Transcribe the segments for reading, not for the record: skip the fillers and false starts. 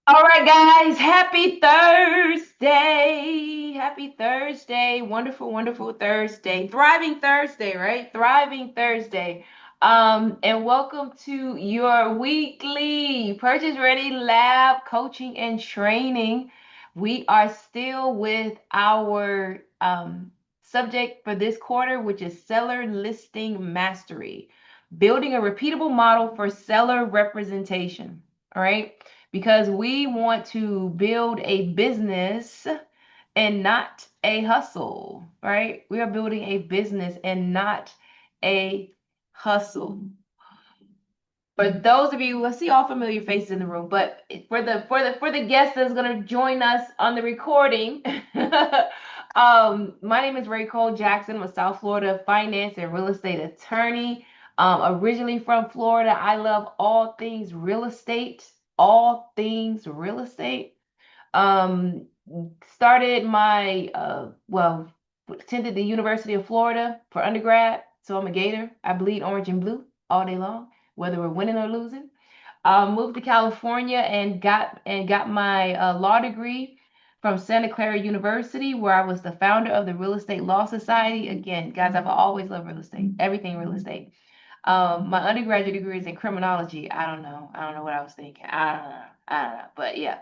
All right, guys, happy Thursday. Happy Thursday. Wonderful, wonderful Thursday. Thriving Thursday, right? Thriving Thursday. And welcome to your weekly Purchase Ready Lab coaching and training. We are still with our subject for this quarter, which is seller listing mastery, building a repeatable model for seller representation. All right, because we want to build a business and not a hustle, right? We are building a business and not a hustle. For those of you, I see all familiar faces in the room, but for the guest that's gonna join us on the recording, my name is Ray Cole Jackson. I'm a South Florida finance and real estate attorney. Originally from Florida, I love all things real estate. All things real estate. Um, Started my attended the University of Florida for undergrad, so I'm a Gator. I bleed orange and blue all day long, whether we're winning or losing. Moved to California and got my law degree from Santa Clara University, where I was the founder of the Real Estate Law Society. Again, guys, I've always loved real estate, everything real estate. My undergraduate degree is in criminology. I don't know. I don't know what I was thinking. I don't know. I don't know. But yeah.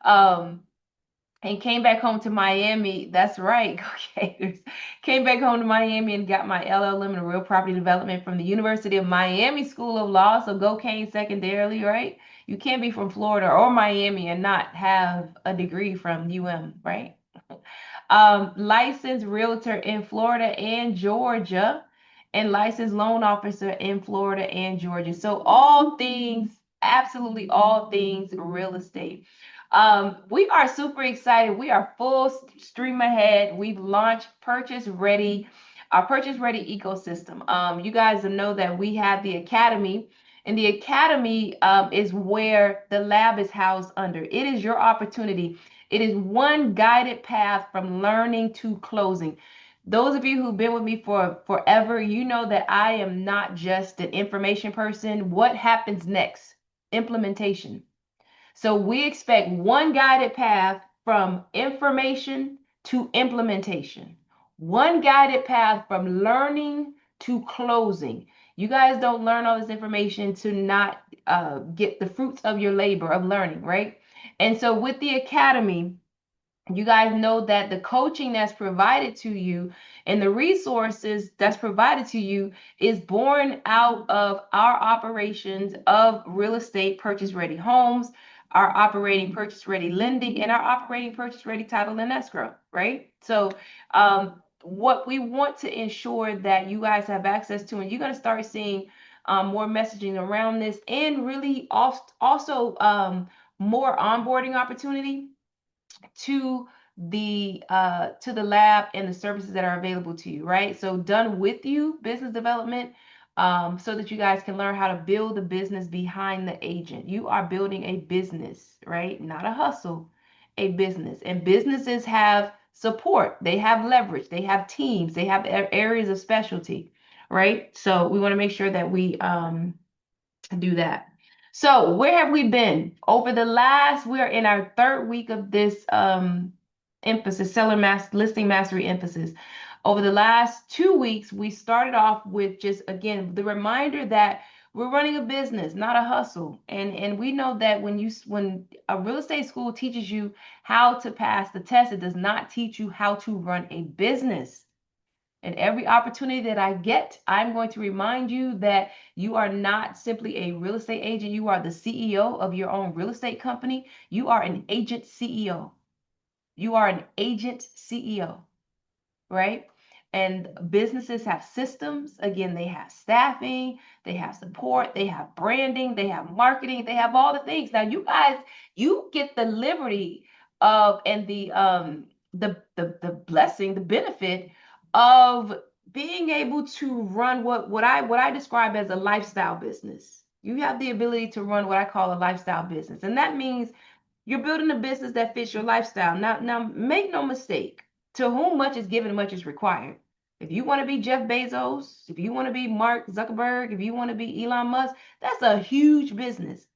Um, and came back home to Miami. That's right, go Gators. Came back home to Miami and got my LLM in real property development from the University of Miami School of Law. So go Cane secondarily, right? You can't be from Florida or Miami and not have a degree from UM, right? Licensed realtor in Florida and Georgia, and licensed loan officer in Florida and Georgia. So all things, absolutely all things real estate. We are super excited. We are full stream ahead. We've launched Purchase Ready, our Purchase Ready ecosystem. You guys know that we have the Academy, and the Academy is where the lab is housed under. It is your opportunity. It is one guided path from learning to closing. Those of you who've been with me for forever, you know that I am not just an information person. What happens next? Implementation. So we expect one guided path from information to implementation, one guided path from learning to closing. You guys don't learn all this information to not get the fruits of your labor of learning, right? And so with the academy, you guys know that the coaching that's provided to you and the resources that's provided to you is born out of our operations of real estate purchase ready homes, our operating purchase ready lending, and our operating purchase ready title and escrow, right? So what we want to ensure that you guys have access to, and you're going to start seeing more messaging around this, and really also more onboarding opportunity to the lab and the services that are available to you, right? So done with you business development, so that you guys can learn how to build the business behind the agent. You are building a business, right? Not a hustle, a business. And businesses have support, they have leverage, they have teams, they have areas of specialty, right? So we want to make sure that we do that. So where have we been over the last? We're in our third week of this emphasis, listing mastery emphasis. Over the last 2 weeks, we started off with just again the reminder that we're running a business, not a hustle. And we know that when a real estate school teaches you how to pass the test, it does not teach you how to run a business. And every opportunity that I get, I'm going to remind you that you are not simply a real estate agent. You are the CEO of your own real estate company. You are an agent CEO. You are an agent CEO, right? And businesses have systems. Again, they have staffing, they have support, they have branding, they have marketing, they have all the things. Now, you guys, you get the liberty of and the blessing, the benefit of being able to run what I describe as a lifestyle business. You have the ability to run what I call a lifestyle business, and that means you're building a business that fits your lifestyle. Now, make no mistake. To whom much is given, much is required. If you want to be Jeff Bezos, if you want to be Mark Zuckerberg, if you want to be Elon Musk, that's a huge business.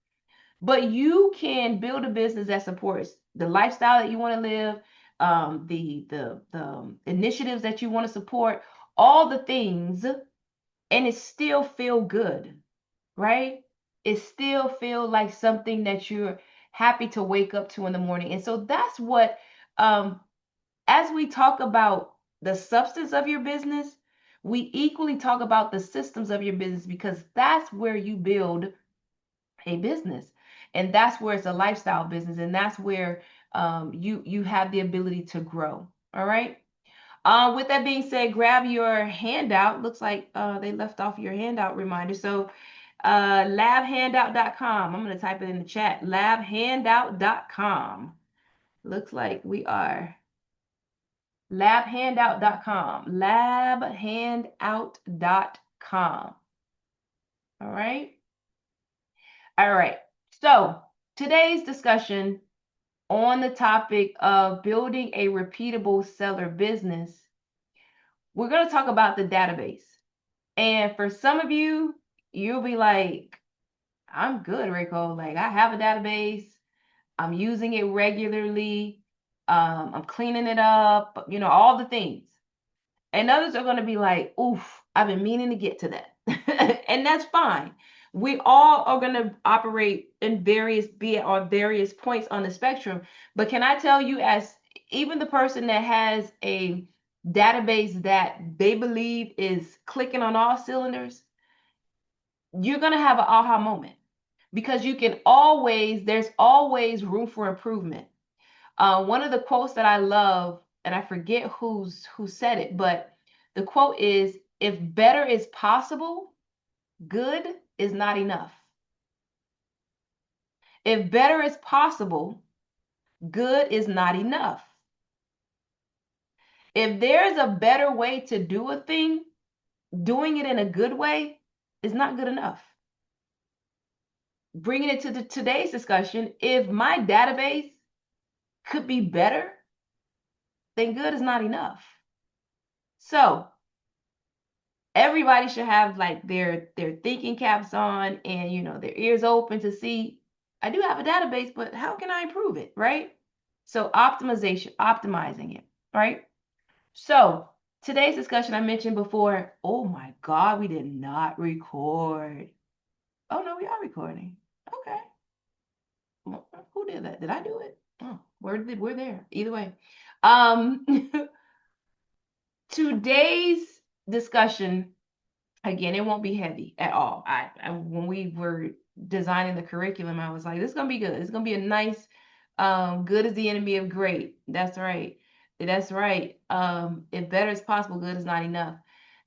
But you can build a business that supports the lifestyle that you want to live, the initiatives that you want to support, all the things, and it still feel good, right? It still feel like something that you're happy to wake up to in the morning. And so that's what, um, as we talk about the substance of your business, we equally talk about the systems of your business, because that's where you build a business, and that's where it's a lifestyle business, and that's where you have the ability to grow. All right. With that being said, grab your handout. Looks like they left off your handout reminder. So labhandout.com. I'm going to type it in the chat. Labhandout.com. Looks like we are labhandout.com. Labhandout.com. All right. All right. So today's discussion on the topic of building a repeatable seller business, we're going to talk about the database. And for some of you, you'll be like, I'm good, Rico. Like, I have a database. I'm using it regularly. I'm cleaning it up, all the things. And others are going to be like, oof, I've been meaning to get to that. And that's fine. We all are going to operate in be on various points on the spectrum. But can I tell you, as even the person that has a database that they believe is clicking on all cylinders, you're going to have an aha moment, because there's always room for improvement. One of the quotes that I love, and I forget who said it, but the quote is, if better is possible, good is not enough. If better is possible, good is not enough. If there's a better way to do a thing, doing it in a good way is not good enough. Bringing it to today's discussion, if my database could be better, then good is not enough. So everybody should have like their thinking caps on, and their ears open to see, I do have a database, but how can I improve it, right? So optimizing it, right? So today's discussion, I mentioned before, oh my God, we did not record. Oh no, we are recording. Okay. Who did that? Did I do it? Oh, we're there. Either way. Um Today's discussion, again, it won't be heavy at all. When we were designing the curriculum, I was like, this is gonna be good. It's gonna be a nice, good is the enemy of great. That's right. That's right. If better is possible, good is not enough.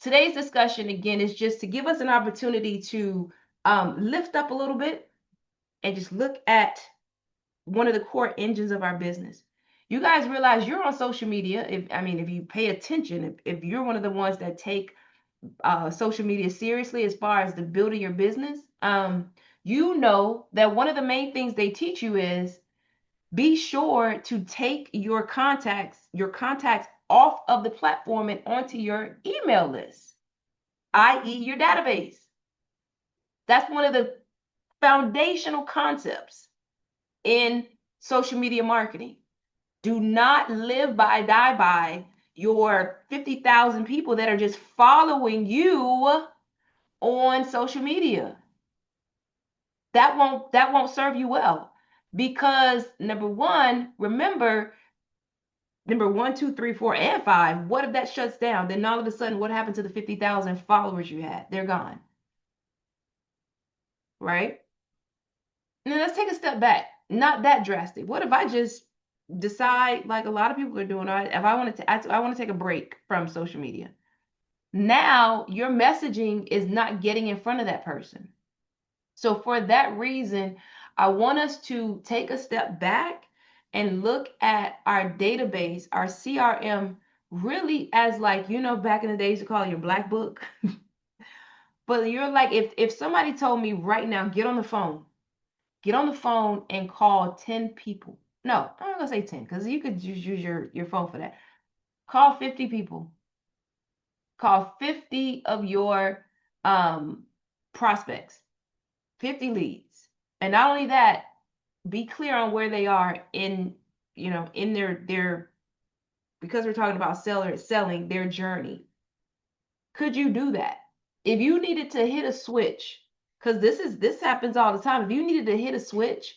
Today's discussion, again, is just to give us an opportunity to lift up a little bit and just look at one of the core engines of our business. You guys realize you're on social media. If you pay attention, if you're one of the ones that take social media seriously as far as the building your business, you know that one of the main things they teach you is be sure to take your contacts off of the platform and onto your email list, i.e., your database. That's one of the foundational concepts in social media marketing. Do not live by, die by your 50,000 people that are just following you on social media. That won't serve you well, because number one, remember, number 1, 2, 3, 4, and 5. What if that shuts down? Then all of a sudden, what happened to the 50,000 followers you had? They're gone, right? Now let's take a step back. Not that drastic. What if I just decide, like a lot of people are doing, if I want to, I want to take a break from social media. Now your messaging is not getting in front of that person. So for that reason, I want us to take a step back and look at our database, our CRM, really as, like, back in the days, you call it your black book. But you're like, if somebody told me right now, get on the phone and call 10 people. No, I'm not gonna say 10, because you could just use your phone for that. Call 50 people. Call 50 of your prospects, 50 leads, And not only that, be clear on where they are in, in their, because we're talking about selling their journey. Could you do that? If you needed to hit a switch, because this happens all the time. If you needed to hit a switch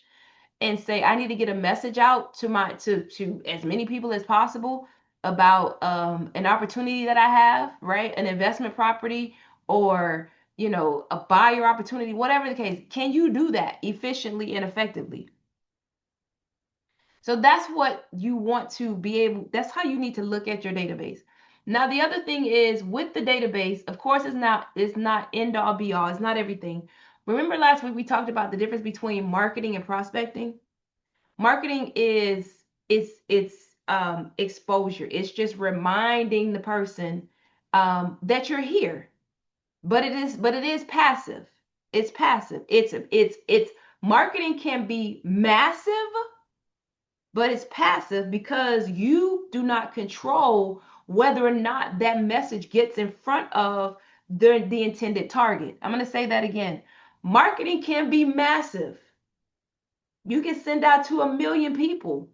and say, I need to get a message out to to as many people as possible about an opportunity that I have, right? An investment property, or a buyer opportunity, whatever the case, can you do that efficiently and effectively? So that's what you want to be able, that's how you need to look at your database. Now, the other thing is with the database, of course, it's not end all be all, it's not everything. Remember last week we talked about the difference between marketing and prospecting? Marketing is it's exposure. It's just reminding the person that you're here. But it is passive. It's passive. It's marketing can be massive, but it's passive because you do not control whether or not that message gets in front of the intended target. I'm going to say that again. Marketing can be massive. You can send out to 1 million people,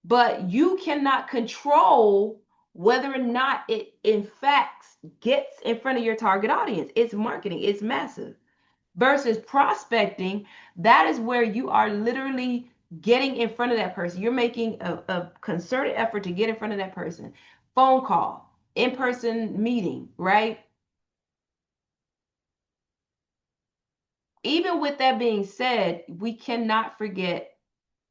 but you cannot control whether or not it in fact gets in front of your target audience. It's marketing, it's massive. Versus prospecting, that is where you are literally getting in front of that person. You're making a concerted effort to get in front of that person. Phone call, in-person meeting, right? Even with that being said, we cannot forget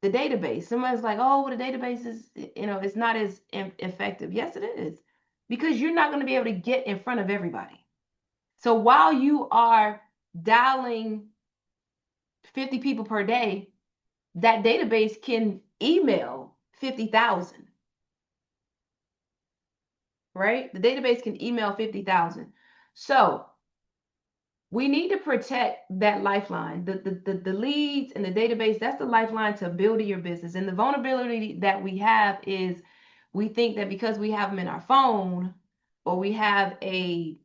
the database. Somebody's like, oh, well, the database is, it's not as effective. Yes, it is. Because you're not going to be able to get in front of everybody. So while you are dialing 50 people per day, that database can email 50,000, right? The database can email 50,000. So we need to protect that lifeline. The leads and the database, that's the lifeline to building your business. And the vulnerability that we have is we think that because we have them in our phone, or we have I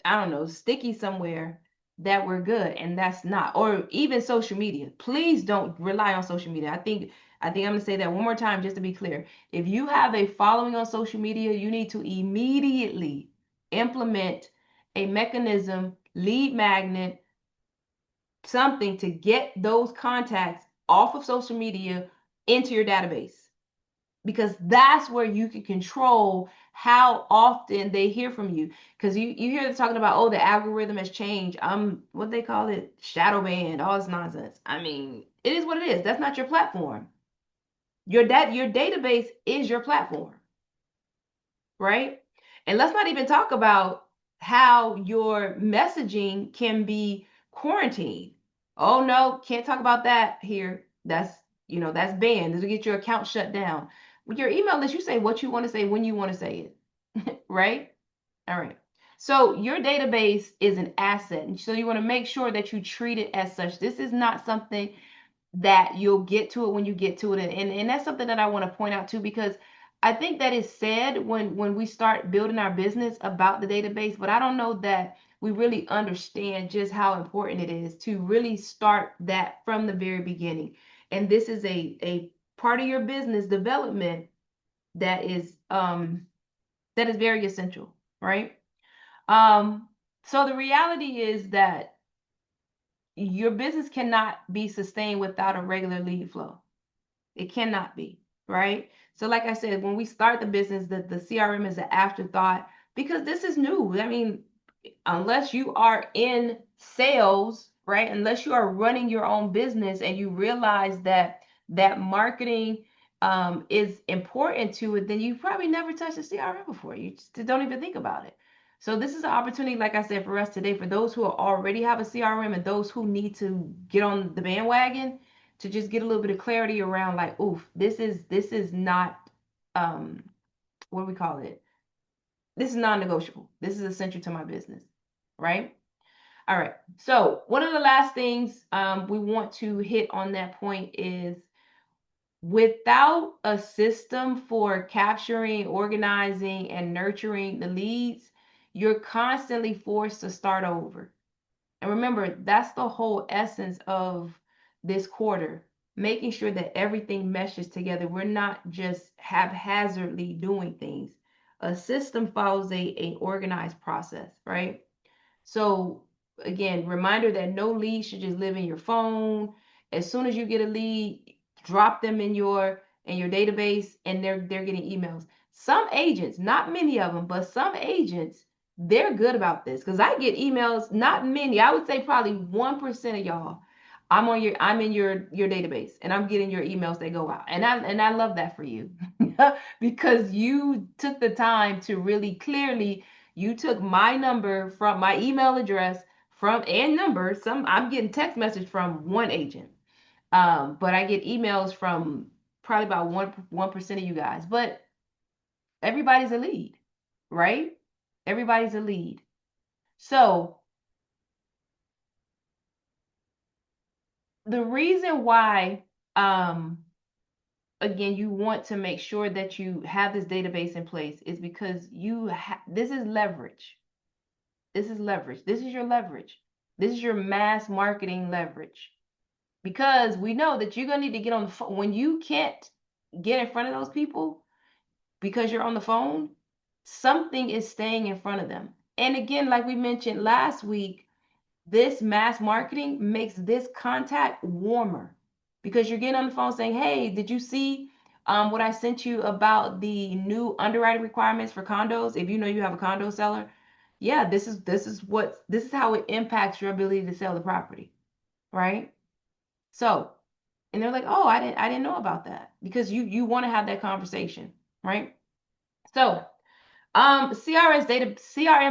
don't know, sticky somewhere, that we're good. And that's not. Or even social media. Please don't rely on social media. I think I'm going to say that one more time just to be clear. If you have a following on social media, you need to immediately implement a mechanism, lead magnet, something to get those contacts off of social media into your database, because that's where you can control how often they hear from you. Because you hear them talking about, oh, the algorithm has changed. What they call it, shadow banned, all this nonsense. I mean, it is what it is. That's not your platform. Your database is your platform, right? And let's not even talk about how your messaging can be quarantined. Oh no, can't talk about that here. That's banned. This will get your account shut down. With your email list, you say what you want to say when you want to say it, right? All right. So your database is an asset, and so you want to make sure that you treat it as such. This is not something that you'll get to it when you get to it. And that's something that I want to point out too, because I think that is said when we start building our business about the database, but I don't know that we really understand just how important it is to really start that from the very beginning. And this is a part of your business development that is very essential, right? So the reality is that your business cannot be sustained without a regular lead flow. It cannot be, right? So like I said, when we start the business, the CRM is an afterthought because this is new. I mean, unless you are in sales, right? Unless you are running your own business and you realize that marketing is important to it, then you probably never touched a CRM before. You just don't even think about it. So this is an opportunity, like I said, for us today, for those who already have a CRM and those who need to get on the bandwagon, to just get a little bit of clarity around, like, oof, this is not what do we call it? This is non-negotiable. This is essential to my business, right? All right. So one of the last things we want to hit on that point is, without a system for capturing, organizing, and nurturing the leads, you're constantly forced to start over. And remember, that's the whole essence of this quarter, making sure that everything meshes together. We're not just haphazardly doing things. A system follows a organized process, right? So again, reminder that no lead should just live in your phone. As soon as you get a lead, drop them in your database, and they're getting emails. Some agents, not many of them, but some agents, they're good about this because I get emails, not many. I would say probably 1% of y'all. I'm in your database and I'm getting your emails that go out. And I love that for you. Because you took the time to really clearly, you took my number from my email address from and number. Some I'm getting text message from one agent. But I get emails from probably about 1% of you guys. But everybody's a lead, right? Everybody's a lead. So the reason why again you want to make sure that you have this database in place is because this is leverage. This is leverage. This is your leverage. This is your mass marketing leverage. Because we know that you're going to need to get on the phone. When you can't get in front of those people because you're on the phone, something is staying in front of them. And again, like we mentioned last week, this mass marketing makes this contact warmer because you're getting on the phone saying, hey, did you see what I sent you about the new underwriting requirements for condos? If you know you have a condo seller, yeah, this is how it impacts your ability to sell the property, right? So, and they're like, oh, I didn't know about that because you want to have that conversation, right? So CRM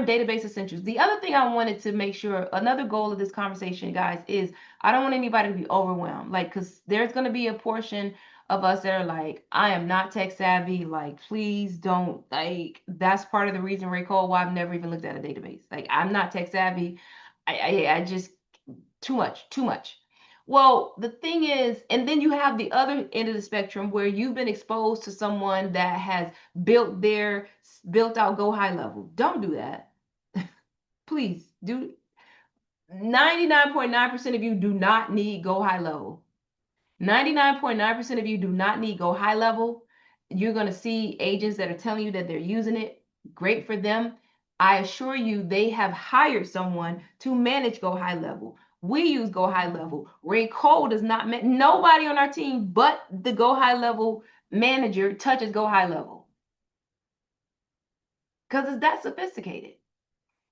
database essentials. The other thing I wanted to make sure, another goal of this conversation, guys, is I don't want anybody to be overwhelmed. Like, because there's going to be a portion of us that are like, I am not tech savvy. Like, please don't, like, that's part of the reason, Ray Cole, why I've never even looked at a database. Like, I'm not tech savvy. I just, too much. Well, the thing is, and then you have the other end of the spectrum where you've been exposed to someone that has built out go high level. Don't do that. Please do. 99.9% of you do not need go high level. 99.9% of you do not need go high level. You're going to see agents that are telling you that they're using it. Great for them. I assure you, they have hired someone to manage go high level. We use go high level. Ray Cole does not, nobody on our team but the go high level manager touches go high level because it's that sophisticated.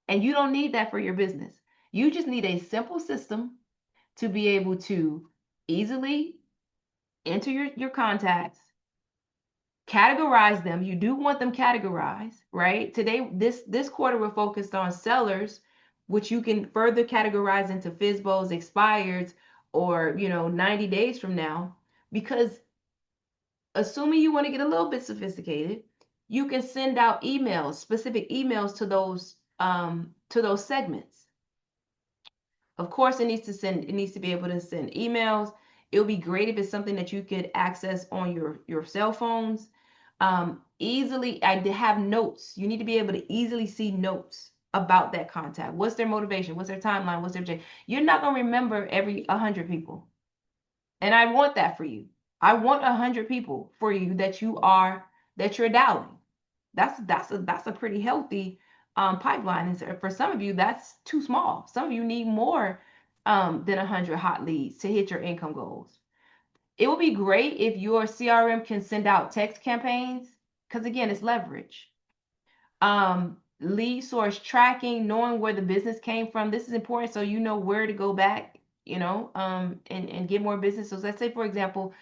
And you don't need that for your business. You just need a simple system to be able to easily enter your contacts, categorize them. You do want them categorized, right? Today, this quarter, we're focused on sellers, which you can further categorize into FSBOs, expireds, or 90 days from now. Because assuming you want to get a little bit sophisticated, you can send out emails, specific emails to those segments. Of course, it needs to be able to send emails. It would be great if it's something that you could access on your cell phones. Easily, I have notes. You need to be able to easily see notes about that contact. What's their motivation? What's their timeline? What's their objective? You're not gonna remember every 100 people, and I want that for you. I want 100 people for you that you're dialing. That's a pretty healthy pipeline. And for some of you, that's too small. Some of you need more than 100 hot leads to hit your income goals. It would be great if your CRM can send out text campaigns because again, it's leverage. Lead source tracking, knowing where the business came from. This is important so you know where to go back, and get more business. So let's say for example,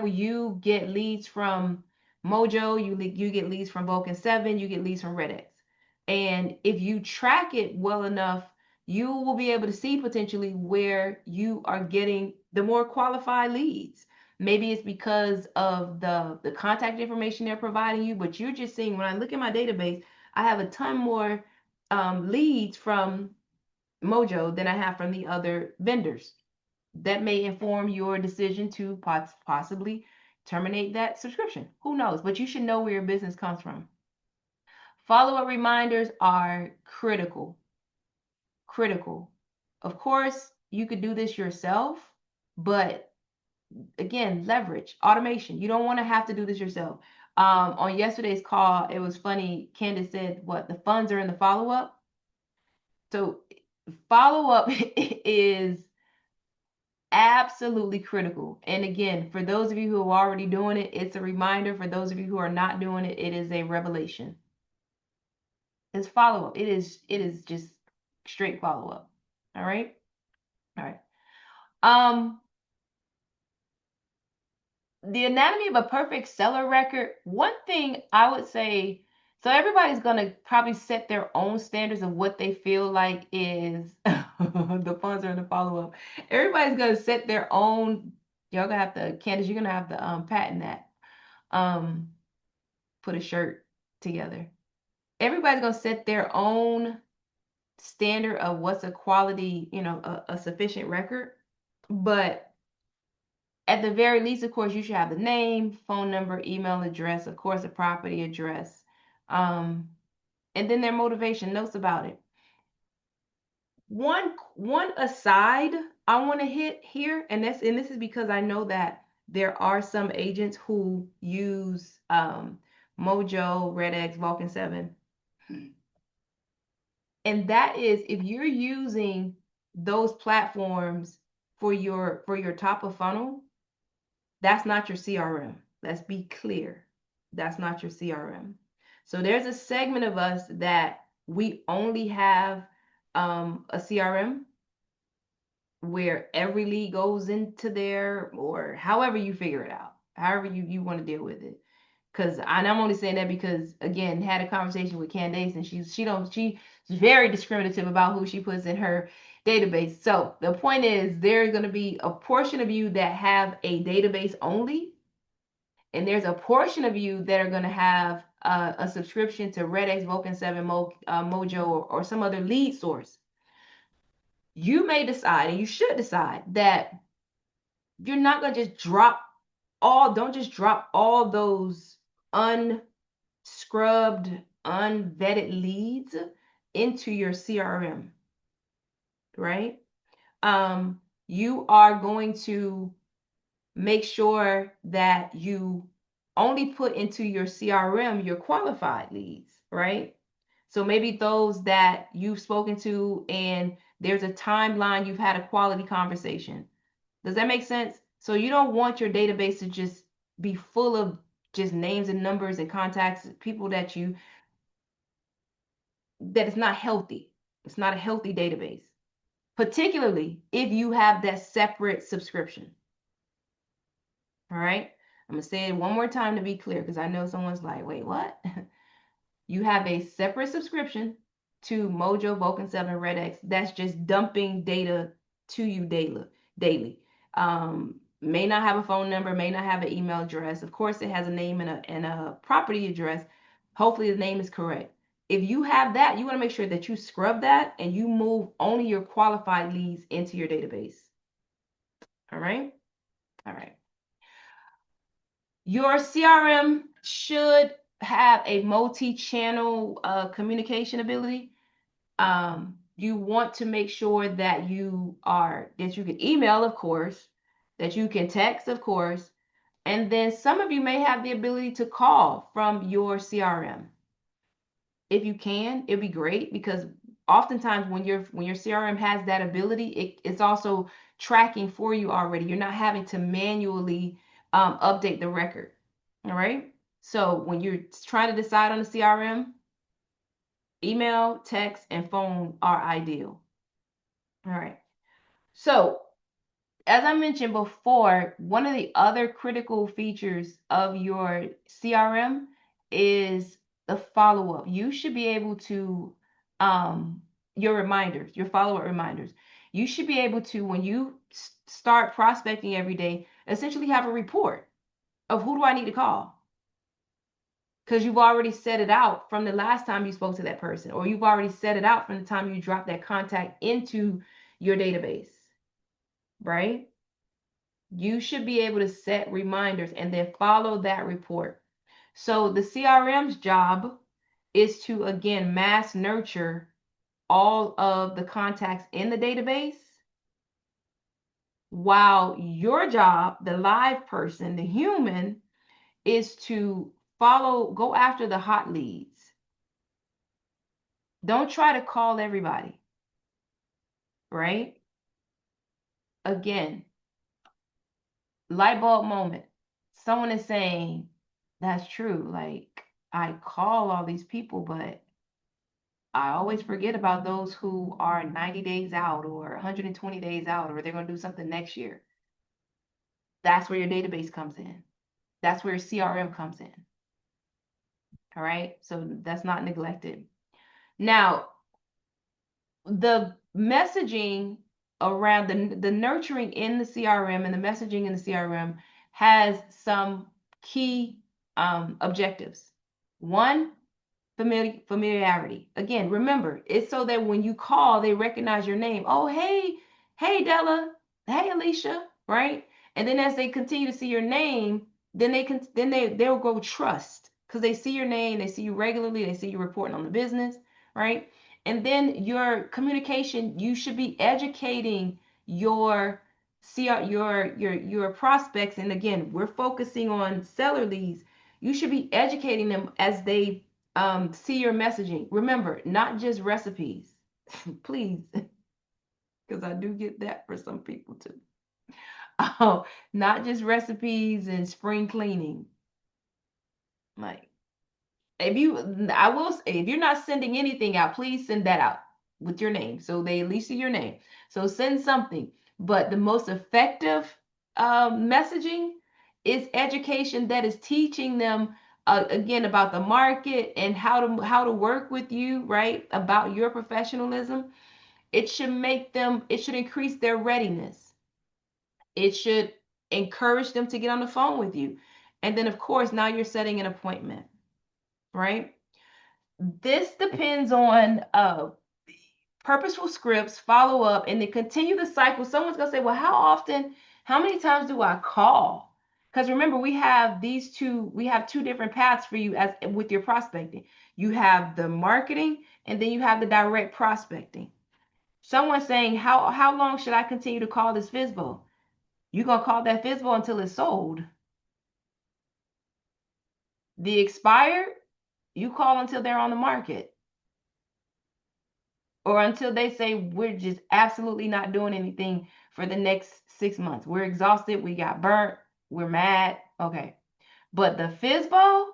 you get leads from Mojo, you get leads from Vulcan 7, you get leads from RedX. And if you track it well enough, you will be able to see potentially where you are getting the more qualified leads. Maybe it's because of the contact information they're providing you, but you're just seeing when I look at my database, I have a ton more leads from Mojo than I have from the other vendors. That may inform your decision to possibly terminate that subscription. Who knows? But you should know where your business comes from. Follow-up reminders are critical. Critical. Of course, you could do this yourself, but again, leverage, automation. You don't want to have to do this yourself. On yesterday's call, it was funny. Candace said, what, the funds are in the follow-up? So follow-up is absolutely critical. And again, for those of you who are already doing it, it's a reminder. For those of you who are not doing it, it is a revelation. It's follow-up. It is just straight follow-up. All right. All right. Um, the anatomy of a perfect seller record, one thing I would say, so everybody's gonna probably set their own standards of what they feel like is the funds are in the follow-up. Everybody's gonna set their own, y'all gonna have to, Candace, you're gonna have to patent that. Um, put a shirt together. Everybody's gonna set their own standard of what's a quality, a sufficient record. But at the very least, of course, you should have the name, phone number, email address, of course, a property address, and then their motivation, notes about it. One aside I want to hit here, and this is because I know that there are some agents who use Mojo, RedX, Vulcan 7. And that is, if you're using those platforms for your top of funnel, that's not your CRM. Let's be clear. That's not your CRM. So there's a segment of us that we only have a CRM where every lead goes into there, or however you figure it out, however you want to deal with it. And I'm only saying that because, again, had a conversation with Candace, and she's very discriminative about who she puts in her database. So the point is, there's going to be a portion of you that have a database only, and there's a portion of you that are going to have a subscription to RedX, Vulcan 7, Mojo, or some other lead source. You may decide, and you should decide, that you're not going to just don't just drop all those unscrubbed, unvetted leads into your CRM, right? You are going to make sure that you only put into your CRM your qualified leads, right? So maybe those that you've spoken to and there's a timeline you've had a quality conversation. Does that make sense? So you don't want your database to just be full of just names and numbers and contacts, people that is not healthy. It's not a healthy database, particularly if you have that separate subscription. All right. I'm going to say it one more time to be clear, because I know someone's like, wait, what? You have a separate subscription to Mojo, Vulcan 7, RedX that's just dumping data to you daily. May not have a phone number, may not have an email address. Of course, it has a name and a property address. Hopefully the name is correct. If you have that, you want to make sure that you scrub that and you move only your qualified leads into your database. All right. All right. Your CRM should have a multi-channel communication ability. You want to make sure that you can email, of course, that you can text, of course, and then some of you may have the ability to call from your CRM. If you can, it'd be great, because oftentimes when your CRM has that ability, it's also tracking for you already. You're not having to manually update the record. All right. So when you're trying to decide on the CRM, email, text, and phone are ideal. All right. So as I mentioned before, one of the other critical features of your CRM is the follow-up. You should be able to, your reminders, your follow-up reminders. You should be able to, when you start prospecting every day, essentially have a report of who do I need to call? Because you've already set it out from the last time you spoke to that person, or you've already set it out from the time you dropped that contact into your database, right? You should be able to set reminders and then follow that report. So the CRM's job is to, again, mass nurture all of the contacts in the database, while your job, the live person, the human, is to go after the hot leads. Don't try to call everybody, right? Again, light bulb moment. Someone is saying, that's true. Like, I call all these people, but I always forget about those who are 90 days out or 120 days out, or they're going to do something next year. That's where your database comes in. That's where your CRM comes in. All right. So that's not neglected. Now, the messaging around the nurturing in the CRM and the messaging in the CRM has some key objectives. One, familiarity. Again, remember, it's so that when you call, they recognize your name. Oh, hey, Della. Hey, Alicia. Right? And then as they continue to see your name, then they'll go trust because they see your name, they see you regularly, they see you reporting on the business, right? And then your communication, you should be educating your your prospects. And again, we're focusing on seller leads. You should be educating them as they see your messaging. Remember, not just recipes, please, because I do get that for some people too. Oh, not just recipes and spring cleaning. Like, I will say, if you're not sending anything out, please send that out with your name, so they at least see your name. So send something. But the most effective messaging is education that is teaching them again about the market and how to work with you, right? About your professionalism. It should make them. It should increase their readiness. It should encourage them to get on the phone with you. And then, of course, now you're setting an appointment, right? This depends on purposeful scripts, follow up, and then continue the cycle. Someone's going to say, well, how often, how many times do I call? Because remember, we have two different paths for you as with your prospecting. You have the marketing, and then you have the direct prospecting. Someone's saying, how long should I continue to call this FISBO? You're going to call that FISBO until it's sold. The expired, you call until they're on the market. Or until they say, we're just absolutely not doing anything for the next 6 months. We're exhausted. We got burnt. We're mad. Okay. But the FISBO,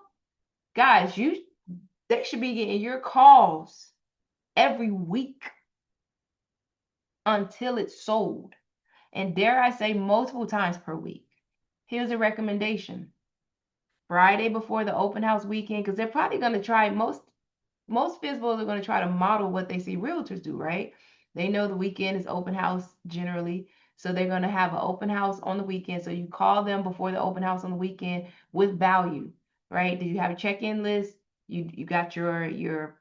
guys, they should be getting your calls every week until it's sold. And dare I say, multiple times per week. Here's a recommendation. Friday before the open house weekend, because they're probably going to try, most FISBOs are going to try to model what they see realtors do, right? They know the weekend is open house generally. So they're going to have an open house on the weekend. So you call them before the open house on the weekend with value, right? Did you have a check-in list? You got your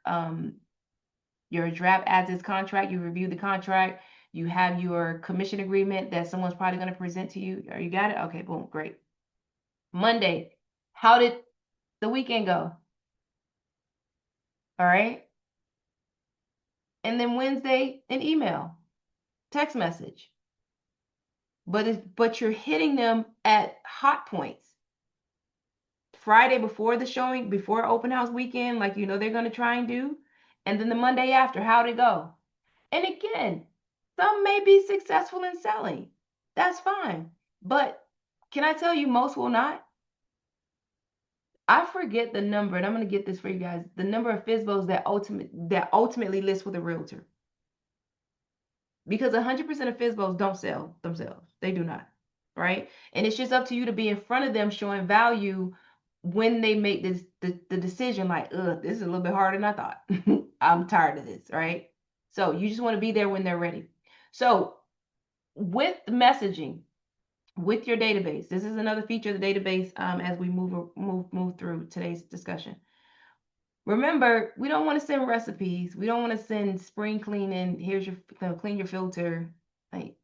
draft as is contract. You review the contract. You have your commission agreement that someone's probably going to present to you. Or you got it? Okay, boom, great. Monday, how did the weekend go? All right. And then Wednesday, an email, text message. But you're hitting them at hot points. Friday before the showing, before open house weekend, like they're going to try and do. And then the Monday after, how'd it go? And again, some may be successful in selling. That's fine. But can I tell you, most will not? I forget the number, and I'm going to get this for you guys. The number of FISBOs that ultimately list with a realtor. Because 100% of FISBOs don't sell themselves. They do not, right? And it's just up to you to be in front of them showing value when they make the decision like, this is a little bit harder than I thought. I'm tired of this, right? So you just want to be there when they're ready. So with messaging, with your database, this is another feature of the database as we move through today's discussion. Remember, we don't want to send recipes. We don't want to send spring cleaning. Here's your clean your filter. Like,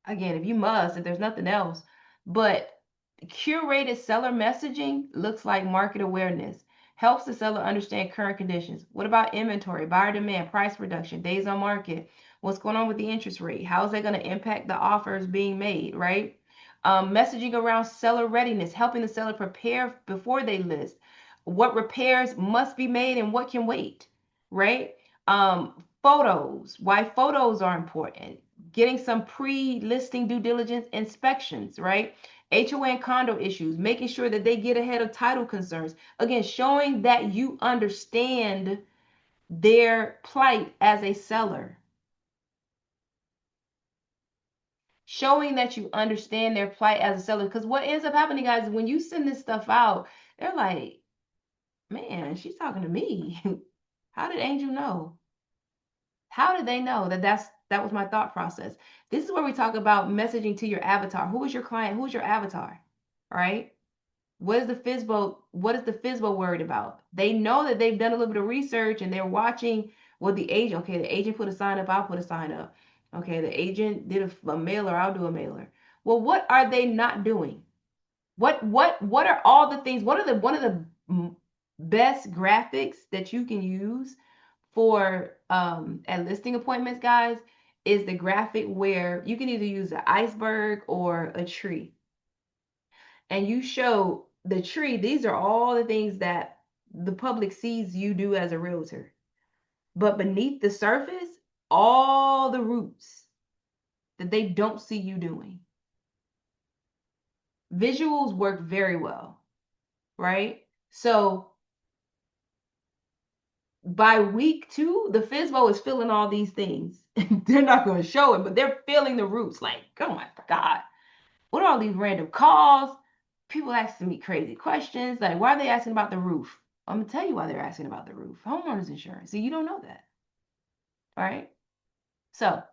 again, if you must, if there's nothing else. But curated seller messaging looks like market awareness, helps the seller understand current conditions. What about inventory, buyer demand, price reduction, days on market? What's going on with the interest rate? How is that going to impact the offers being made, right? Messaging around seller readiness, helping the seller prepare before they list. What repairs must be made and what can wait, right? Photos, why photos are important. Getting some pre-listing due diligence inspections, right? HOA and condo issues, making sure that they get ahead of title concerns. Again, showing that you understand their plight as a seller. Showing that you understand their plight as a seller. Because what ends up happening, guys, when you send this stuff out, they're like, man, she's talking to me. How did Angel know? How did they know that was my thought process? This is where we talk about messaging to your avatar. Who is your client? Who is your avatar? Right? What is the FISBO worried about? They know that they've done a little bit of research and they're watching what the agent, okay, the agent put a sign up, I'll put a sign up. Okay, the agent did a mailer, I'll do a mailer. Well, what are they not doing? What are all the things? What are the one of the best graphics that you can use for at listing appointments, guys, is the graphic where you can either use an iceberg or a tree. And you show the tree, these are all the things that the public sees you do as a realtor. But beneath the surface, all the roots that they don't see you doing. Visuals work very well, right? So by week 2, the FISBO is feeling all these things. They're not going to show it, but they're feeling the roots. Like, oh my God, what are all these random calls? People asking me crazy questions. Like, why are they asking about the roof? I'm going to tell you why they're asking about the roof. Homeowners insurance. See, you don't know that. All right. So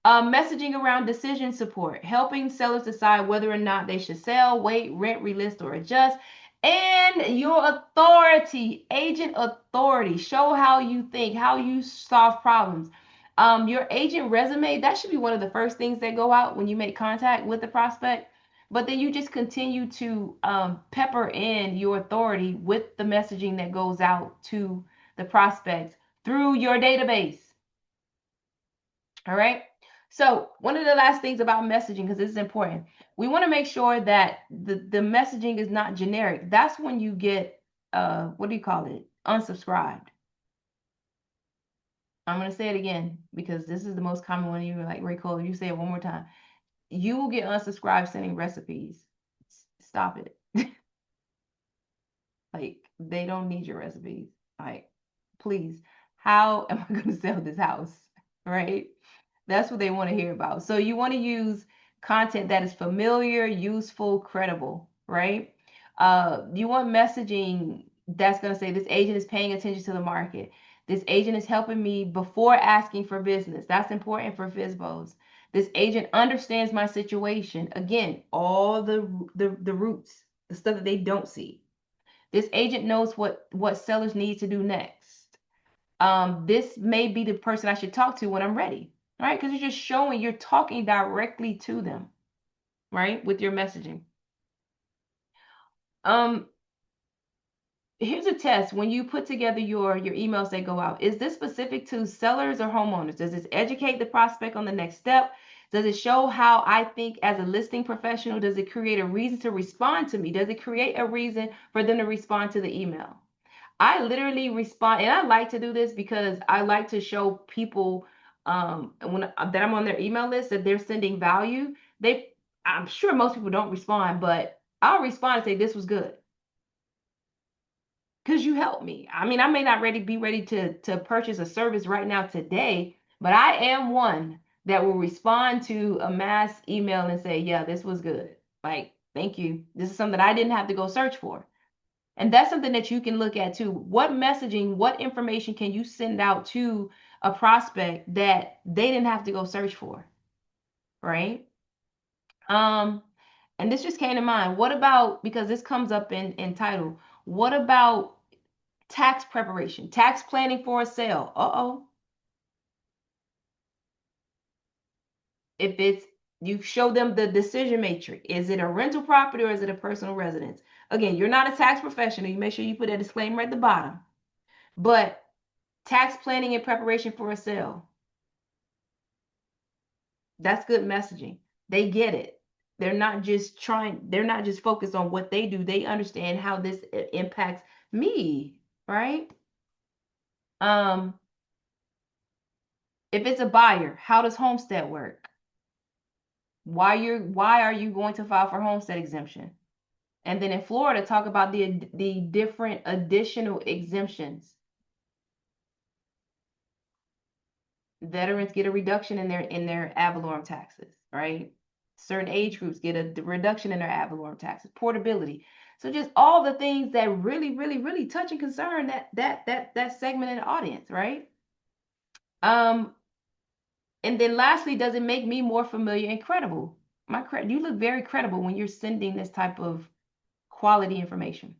messaging around decision support, helping sellers decide whether or not they should sell, wait, rent, relist, or adjust. And your authority, agent authority, show how you think, how you solve problems. Your agent resume, that should be one of the first things that go out when you make contact with the prospect. But then you just continue to pepper in your authority with the messaging that goes out to the prospects through your database. All right. So one of the last things about messaging, because this is important, we want to make sure that the messaging is not generic. That's when you get what do you call it? Unsubscribed. I'm gonna say it again because this is the most common one. You're like, Ray Cole, you say it one more time. You will get unsubscribed sending recipes. Stop it. Like they don't need your recipes. Like, please, how am I gonna sell this house? Right? That's what they want to hear about. So you want to use content that is familiar, useful, credible, right? You want messaging that's going to say this agent is paying attention to the market. This agent is helping me before asking for business. That's important for FISBOs. This agent understands my situation. Again, all the roots, the stuff that they don't see. This agent knows what sellers need to do next. This may be the person I should talk to when I'm ready, right? Because you're just showing you're talking directly to them, right? With your messaging. Um, Here's a test when you put together your emails that go out. Is this specific to sellers or homeowners? Does this educate the prospect on the next step? Does it show how I think as a listing professional? Does it create a reason to respond to me? Does it create a reason for them to respond to the email? I literally respond, and I like to do this because I like to show people when that I'm on their email list that they're sending value. I'm sure most people don't respond, but I'll respond and say this was good because you helped me. I mean, I may not be ready to purchase a service right now today, but I am one that will respond to a mass email and say, yeah, this was good. Like, thank you. This is something I didn't have to go search for. And that's something that you can look at too. What messaging, what information can you send out to a prospect that they didn't have to go search for, right? Um, and this just came to mind. What about, because this comes up in title, what about tax preparation, tax planning for a sale? Uh-oh. If it's You show them the decision matrix. Is it a rental property or is it a personal residence? Again, you're not a tax professional. You make sure you put a disclaimer at the bottom. But tax planning in preparation for a sale. That's good messaging. They get it. They're not just focused on what they do. They understand how this impacts me, right? If it's a buyer, how does homestead work? Why are you going to file for homestead exemption? And then in Florida, talk about the different additional exemptions. Veterans get a reduction in their ad valorem taxes, right? Certain age groups get a reduction in their ad valorem taxes. Portability. So just all the things that really, really, really touch and concern that segment in the audience, right? And then lastly, does it make me more familiar and credible? You look very credible when you're sending this type of quality information.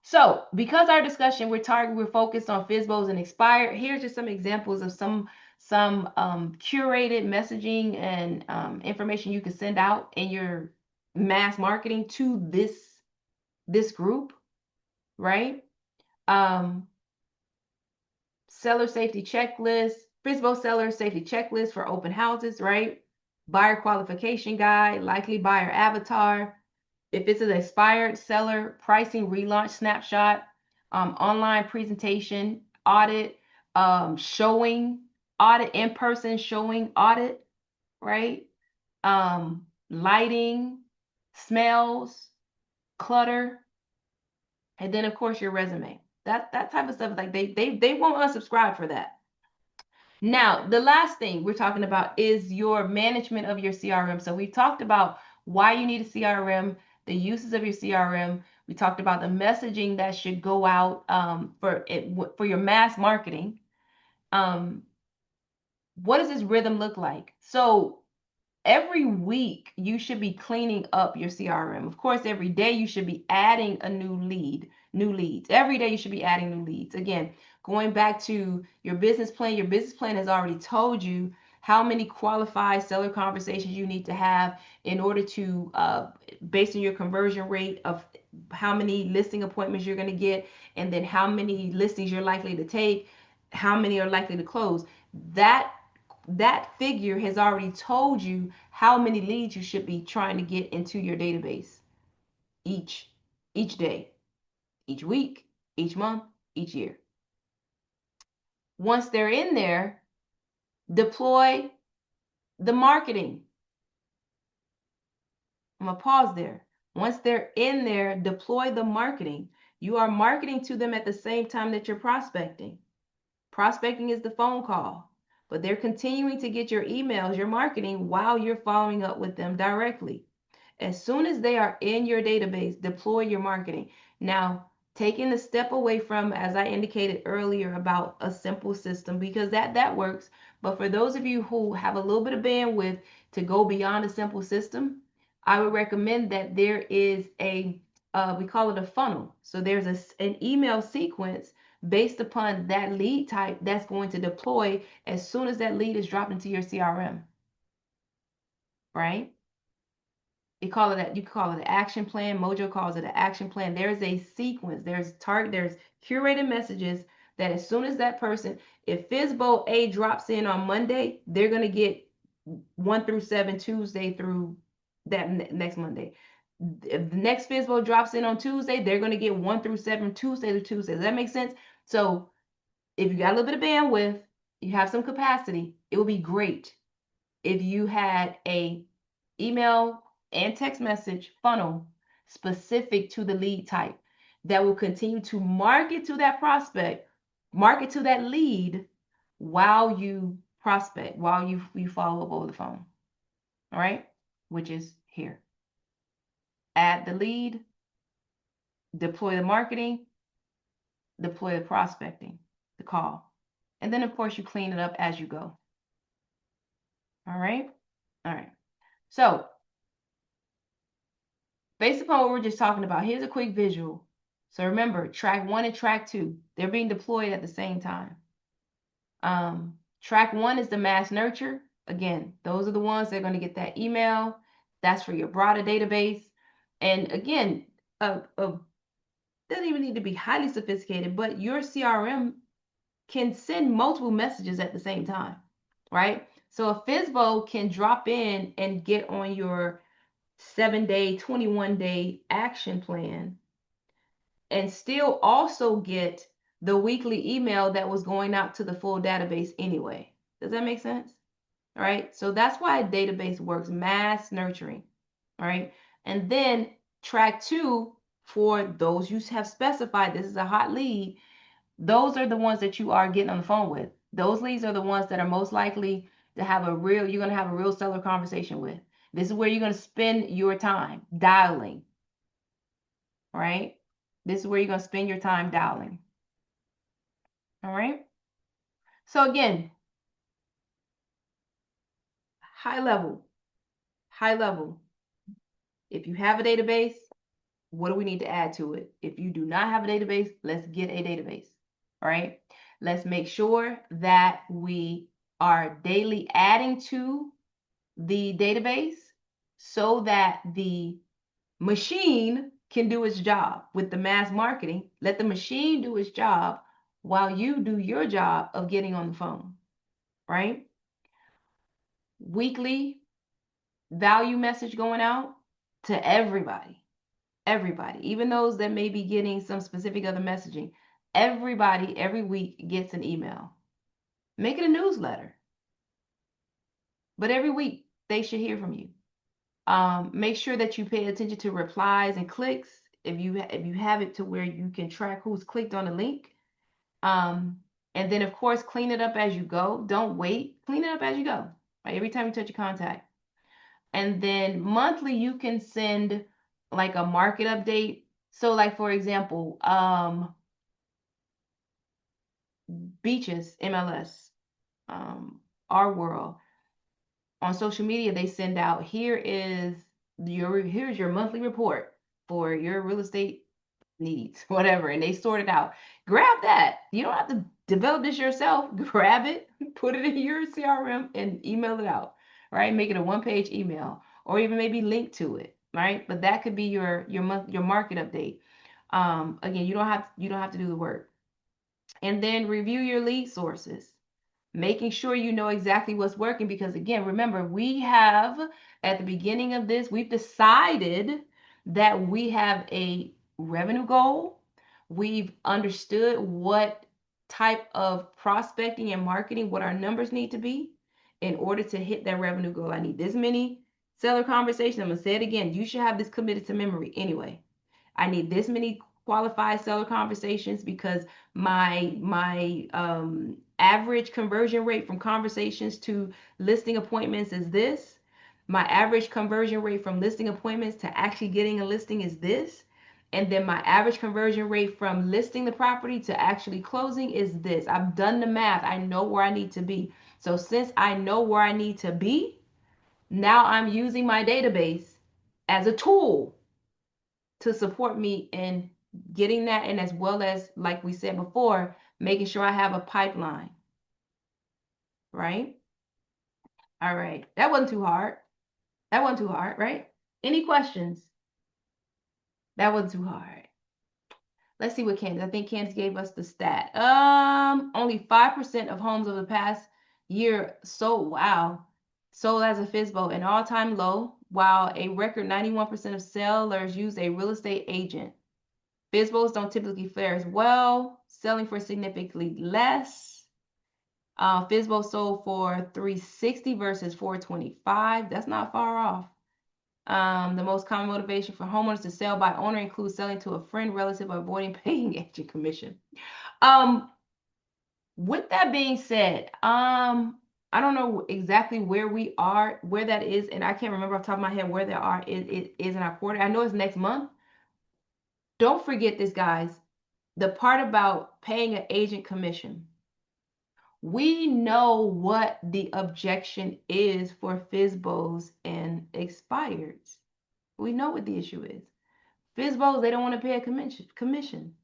So because our discussion, we're focused on FSBOs and expired. Here's just some examples of some curated messaging and information you can send out in your mass marketing to this group, right? Seller safety checklist, FSBO seller safety checklist for open houses, right? Buyer qualification guide, likely buyer avatar. If it's an expired seller, pricing relaunch snapshot, online presentation, audit, showing, audit, in-person showing, audit, right? Lighting, smells, clutter, and then of course your resume. That type of stuff, like they won't unsubscribe for that. Now, the last thing we're talking about is your management of your CRM. So we've talked about why you need a CRM, the uses of your CRM. We talked about the messaging that should go out for your mass marketing. What does this rhythm look like? So every week you should be cleaning up your CRM. Of course, every day you should be adding a new leads. Every day you should be adding new leads. Again, going back to your business plan has already told you how many qualified seller conversations you need to have in order to, based on your conversion rate of how many listing appointments you're going to get, and then how many listings you're likely to take, how many are likely to close. That figure has already told you how many leads you should be trying to get into your database each day, each week, each month, each year. Once they're in there, deploy the marketing. I'm going to pause there. Once they're in there, deploy the marketing. You are marketing to them at the same time that you're prospecting. Prospecting is the phone call, but they're continuing to get your emails, your marketing, while you're following up with them directly. As soon as they are in your database, deploy your marketing. Now, taking the step away from, as I indicated earlier, about a simple system, because that works. But for those of you who have a little bit of bandwidth to go beyond a simple system, I would recommend that there is we call it a funnel. So there's an email sequence based upon that lead type that's going to deploy as soon as that lead is dropped into your CRM, right? You can call it an action plan. Mojo calls it an action plan. There's a sequence. There's curated messages that as soon as that person, if FSBO A drops in on Monday, they're going to get 1 through 7 Tuesday through that next Monday. If the next FSBO drops in on Tuesday, they're going to get 1 through 7 Tuesday to Tuesday. Does that make sense? So if you got a little bit of bandwidth, you have some capacity, it would be great if you had a email and text message funnel specific to the lead type that will continue to market to that prospect, market to that lead while you prospect, while you follow up over the phone. All right, which is here. Add the lead, deploy the marketing, deploy the prospecting, the call. And then, of course, you clean it up as you go. All right. All right. So based upon what we're just talking about, here's a quick visual. So remember, track 1 and track 2, they're being deployed at the same time. Track 1 is the mass nurture. Again, those are the ones that are going to get that email. That's for your broader database. And again, doesn't even need to be highly sophisticated, but your CRM can send multiple messages at the same time, right? So a FISBO can drop in and get on your 7-day, 21-day action plan and still also get the weekly email that was going out to the full database anyway. Does that make sense? All right. So that's why a database works, mass nurturing. All right. And then track 2, for those you have specified, this is a hot lead. Those are the ones that you are getting on the phone with. Those leads are the ones that are most likely to have you're going to have a real seller conversation with. This is where you're going to spend your time dialing, right? This is where you're going to spend your time dialing. All right. So again, high level. If you have a database, what do we need to add to it? If you do not have a database, let's get a database, right? Let's make sure that we are daily adding to the database so that the machine can do its job with the mass marketing. Let the machine do its job while you do your job of getting on the phone, right? Weekly value message going out to everybody, even those that may be getting some specific other messaging. Everybody every week gets an email. Make it a newsletter, but every week they should hear from you. Make sure that you pay attention to replies and clicks. If you have it to where you can track who's clicked on the link, and then of course clean it up as you go. Don't wait. Clean it up as you go. Right? Every time you touch a contact, and then monthly you can send like a market update. So like for example, Beaches MLS, Our World, on social media they send out, here's your monthly report for your real estate needs, whatever, and they sort it out. Grab that. You don't have to develop this yourself. Grab it, put it in your CRM, and email it out. Right? Make it a one-page email, or even maybe link to it. Right? But that could be your market update. Again, you don't have to do the work. And then review your lead sources, making sure you know exactly what's working, because again, remember, we have at the beginning of this, we've decided that we have a revenue goal. We've understood what type of prospecting and marketing, what our numbers need to be in order to hit that revenue goal. I need this many seller conversations. I'm going to say it again. You should have this committed to memory anyway. I need this many qualified seller conversations because my average conversion rate from conversations to listing appointments is this. My average conversion rate from listing appointments to actually getting a listing is this. And then my average conversion rate from listing the property to actually closing is this. I've done the math. I know where I need to be. So since I know where I need to be, now I'm using my database as a tool to support me in getting that, and as well as, like we said before, making sure I have a pipeline, right? All right. That wasn't too hard. Right? Any questions? That wasn't too hard. Let's see what Candace. I think Candace gave us the stat. Only 5% of homes over the past year sold. Wow. Sold as a FISBO, an all-time low, while a record 91% of sellers use a real estate agent. FISBOs don't typically fare as well, selling for significantly less. FISBO sold for $360 versus $425. That's not far off. The most common motivation for homeowners to sell by owner includes selling to a friend, relative, or avoiding paying agent commission. With that being said, I don't know exactly where that is, and I can't remember off the top of my head where it is in our quarter. I know it's next month. Don't forget this, guys. The part about paying an agent commission. We know what the objection is for FISBOs and expireds. We know what the issue is. FISBOs, they don't want to pay a commission.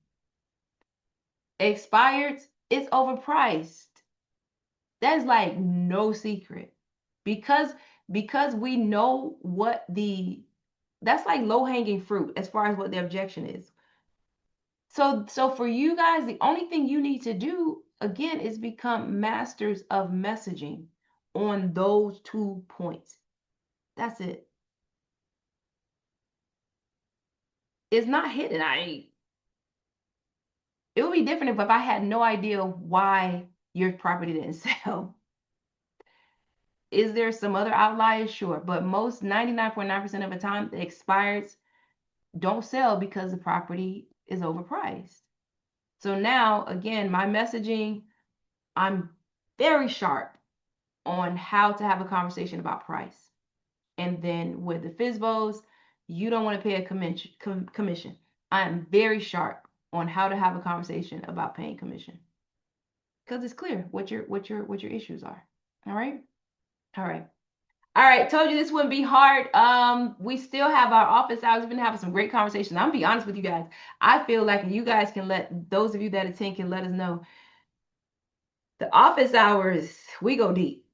Expireds, it's overpriced. That's like no secret. because we know what the that's like low hanging fruit as far as what the objection is. So for you guys, the only thing you need to do again is become masters of messaging on those 2 points. That's it. It's not hidden. It would be different if I had no idea why your property didn't sell. Is there some other outliers? Sure, but most 99.9% of the time, the expireds don't sell because the property is overpriced. So now, again, my messaging, I'm very sharp on how to have a conversation about price. And then with the FISBOs, you don't want to pay a commission. I am very sharp on how to have a conversation about paying commission because it's clear what your issues are. All right, all right. All right, told you this wouldn't be hard. We still have our office hours. We've been having some great conversations. I'm gonna be honest with you guys. I feel like you guys can let those of you that attend can let us know. The office hours, we go deep.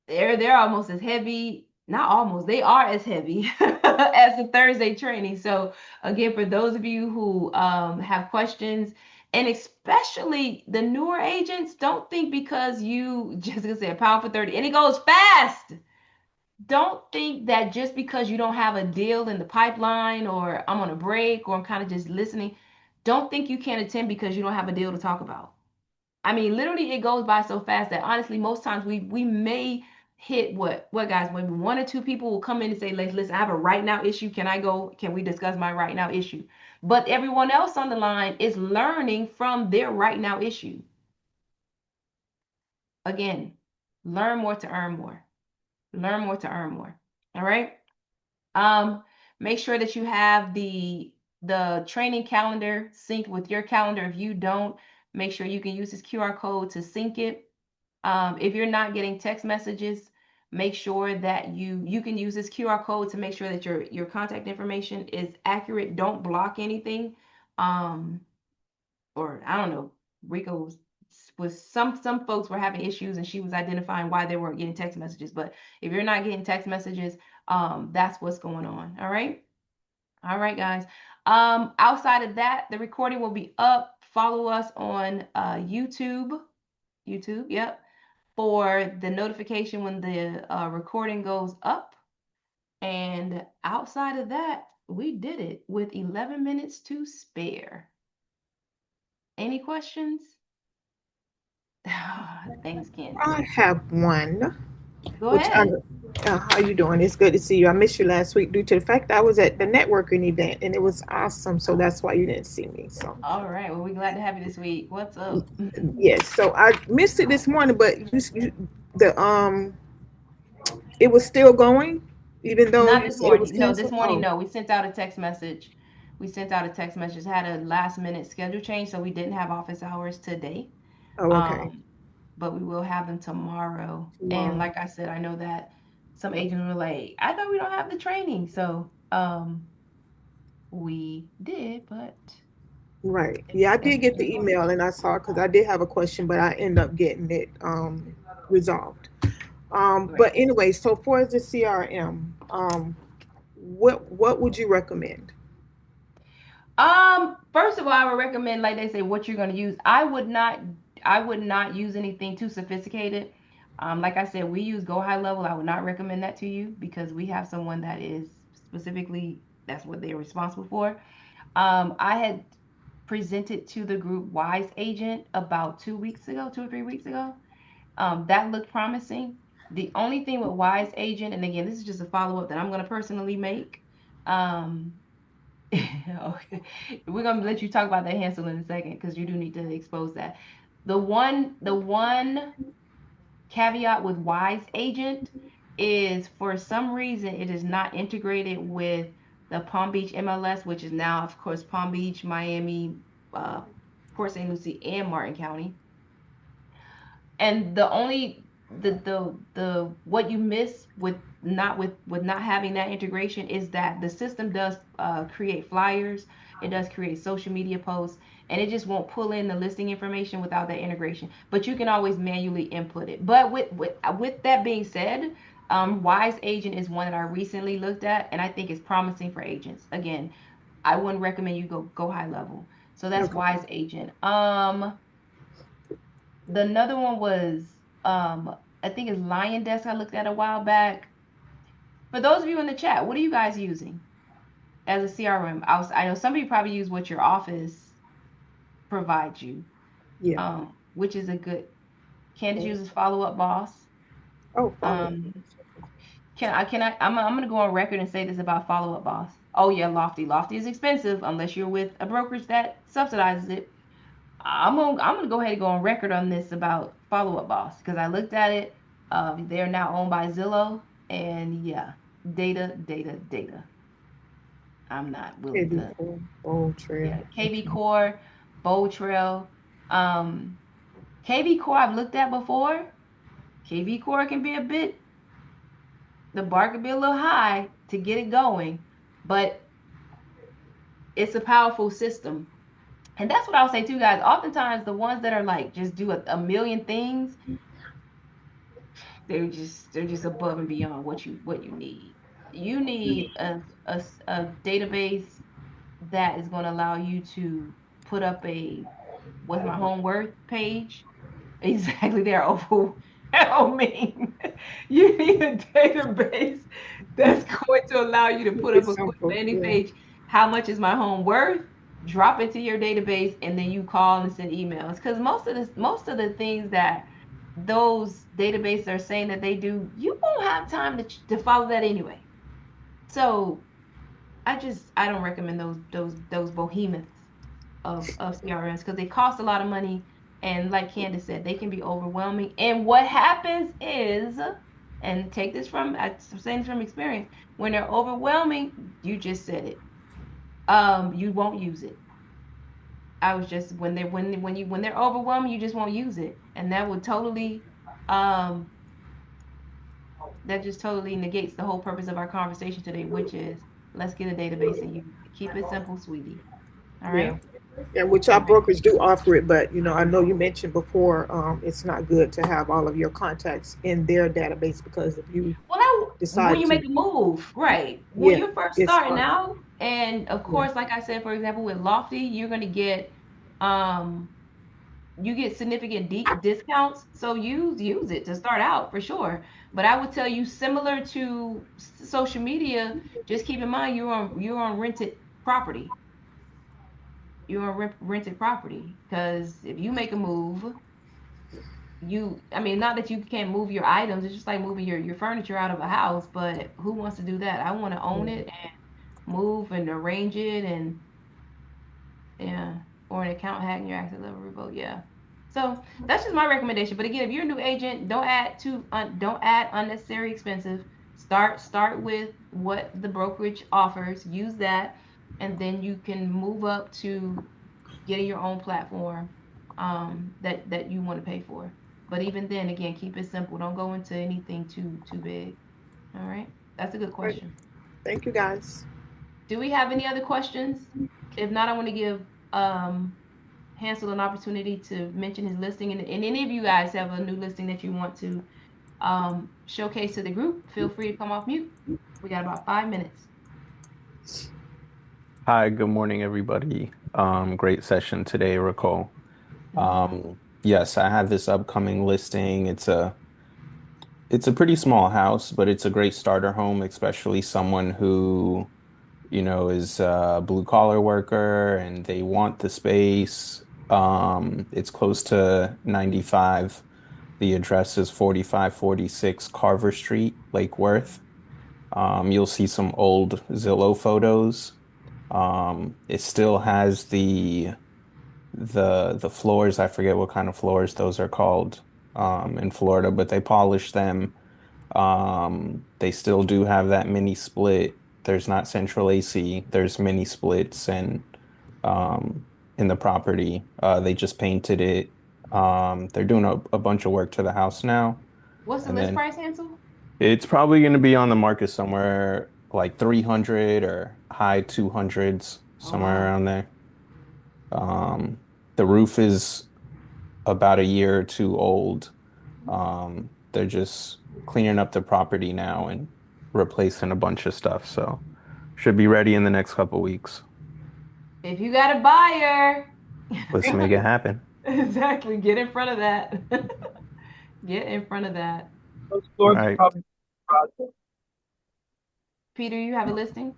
They're almost as heavy, not almost, they are as heavy as the Thursday training. So again, for those of you who have questions, and especially the newer agents, don't think because you just gonna say a pound for 30 and it goes fast. Don't think that just because you don't have a deal in the pipeline or I'm on a break or I'm kind of just listening, don't think you can't attend because you don't have a deal to talk about. I mean, literally, it goes by so fast that honestly, most times we may hit what guys, maybe one or two people will come in and say, listen, I have a right now issue. Can I go? Can we discuss my right now issue? But everyone else on the line is learning from their right now issue. Again, learn more to earn more. Learn more to earn more. All right. Um, Make sure that you have the training calendar synced with your calendar. If you don't, make sure you can use this QR code to sync it. If you're not getting text messages, make sure that you can use this QR code to make sure that your contact information is accurate. Don't block anything. Um, or I don't know, Rico was some folks were having issues and she was identifying why they weren't getting text messages. But if you're not getting text messages, that's what's going on. All right. All right, guys. Outside of that, the recording will be up. Follow us on YouTube. YouTube, yep, for the notification when the recording goes up. And outside of that, we did it with 11 minutes to spare. Any questions? Thanks, Candy. I have one, Go which I, ahead. how you doing? It's good to see you. I missed you last week due to the fact that I was at the networking event and it was awesome. So that's why you didn't see me. So All right. Well, we're glad to have you this week. What's up? yes, so I missed it this morning, but the it was still going, even though Not you this said it was morning. No, this canceled. morning, Oh, no. We sent out a text message. We sent out a text message. Had a last minute schedule change, so we didn't have office hours today. oh, okay. Um, but we will have them tomorrow. And Tomorrow, like I said, I know that some agents were like, I thought we don't have the training. So we did, but right? Yeah, I did get everything's the going. email and I saw because I did have a question, but I ended up getting it resolved. But Great. anyway, so for the CRM, what would you recommend? First of all, I would recommend, like they say, what you're going to use. I would not use anything too sophisticated. Like I said, we use Go High Level. I would not recommend that to you because we have someone that is specifically that's what they're responsible for. I had presented to the group Wise Agent about 2 weeks ago, 2 or 3 weeks ago. That looked promising. The only thing with Wise Agent, and again, this is just a follow up that I'm going to personally make. Um, okay. We're gonna let you talk about that Hansel in a second because you do need to expose that. The one caveat with Wise Agent is for some reason it is not integrated with the Palm Beach MLS, which is now, of course, Palm Beach, Miami, Port St. Lucie, and Martin County. And the only the what you miss with not having that integration is that the system does create flyers, it does create social media posts, and it just won't pull in the listing information without that integration, but you can always manually input it. But with that being said, Wise Agent is one that I recently looked at, and I think it's promising for agents. Again, I wouldn't recommend you go high level. So that's Okay. Wise Agent. The another one was I think it's Lion Desk. I looked at a while back. For those of you in the chat, what are you guys using as a CRM? I know some of you probably use what your office provides you, Yeah. which is a good. Candace Oh, uses Follow Up Boss. follow up. Um, I'm gonna go on record and say this about Follow Up Boss. Oh yeah, Lofty. Lofty is expensive unless you're with a brokerage that subsidizes it. I'm gonna go ahead and go on record on this about Follow Up Boss because I looked at it. They're now owned by Zillow, and yeah, data, data, data. I'm not willing KB to. Core, Bold Trail. Yeah, KV Okay. Core, Bold Trail. Um, KV Core I've looked at before. KV Core can be a bit, the bar can be a little high to get it going, but it's a powerful system. And that's what I'll say too, guys. Oftentimes, the ones that are like just do a million things, they're just above and beyond what you need. You need a database that is going to allow you to put up a what's my home worth page. Exactly, they're overwhelming. You need a database that's going to allow you to put up It's a quick simple. landing Yeah. page. How much is my home worth? Drop it to your database, and then you call and send emails. Because most of the things that those databases are saying that they do, you won't have time to follow that anyway. So I don't recommend those behemoths of CRMs because they cost a lot of money, and like Candace said, they can be overwhelming. And what happens is, and take this from I'm saying this from experience, when they're overwhelming, you just said it. You won't use it. I was just when they're overwhelming, you just won't use it, and um that just totally negates the whole purpose of our conversation today, which is let's get a database and you keep it simple, sweetie. All Yeah. right. And which All our right. brokers do offer it, but I know you mentioned before, it's not good to have all of your contacts in their database because if you Well, now when decide you to, make a move, right? When yeah, you're first it's starting hard. out, and of Yeah. course, like I said, for example, with Lofty, you're gonna get um you get significant discounts. So use it to start out for sure. But I would tell you, similar to social media, just keep in mind you're on rented property. You're on rented property because if you make a move, I mean, not that you can't move your items, it's just like moving your furniture out of a house, but who wants to do that? I want to own it and move and arrange it, and yeah, or an account hack and your access level revoked. Yeah. So that's just my recommendation. But again, if you're a new agent, don't add unnecessary expensive. Start with what the brokerage offers. Use that, and then you can move up to getting your own platform that you want to pay for. But even then, again, keep it simple. Don't go into anything too big. All right, that's a good Right. question. Thank you guys. Do we have any other questions? If not, I want to give um, Hansel an opportunity to mention his listing. And any of you guys have a new listing that you want to showcase to the group, feel free to come off mute. We got about 5 minutes. Hi, good morning, everybody. Great session today, Ricole. Mhm. Yes, I have this upcoming listing. It's a pretty small house, but it's a great starter home, especially someone who, is a blue collar worker and they want the space. It's close to 95. The address is 4546 Carver Street, Lake Worth. You'll see some old Zillow photos. It still has the floors. I forget what kind of floors those are called in Florida, but they polish them. They still do have that mini split. There's not central AC. There's mini splits and in the property. They just painted it. They're doing a bunch of work to the house now, What's the and list then price, Hansel? it's probably going to be on the market somewhere like 300 or high 200s, Oh somewhere wow. around there. The roof is about a year or two old. They're just cleaning up the property now and replacing a bunch of stuff. So should be ready in the next couple weeks. If you got a buyer, Let's make it happen. exactly, get in front of that. Get in front of that. Those All floors are right. probably process. Peter, you have a listing?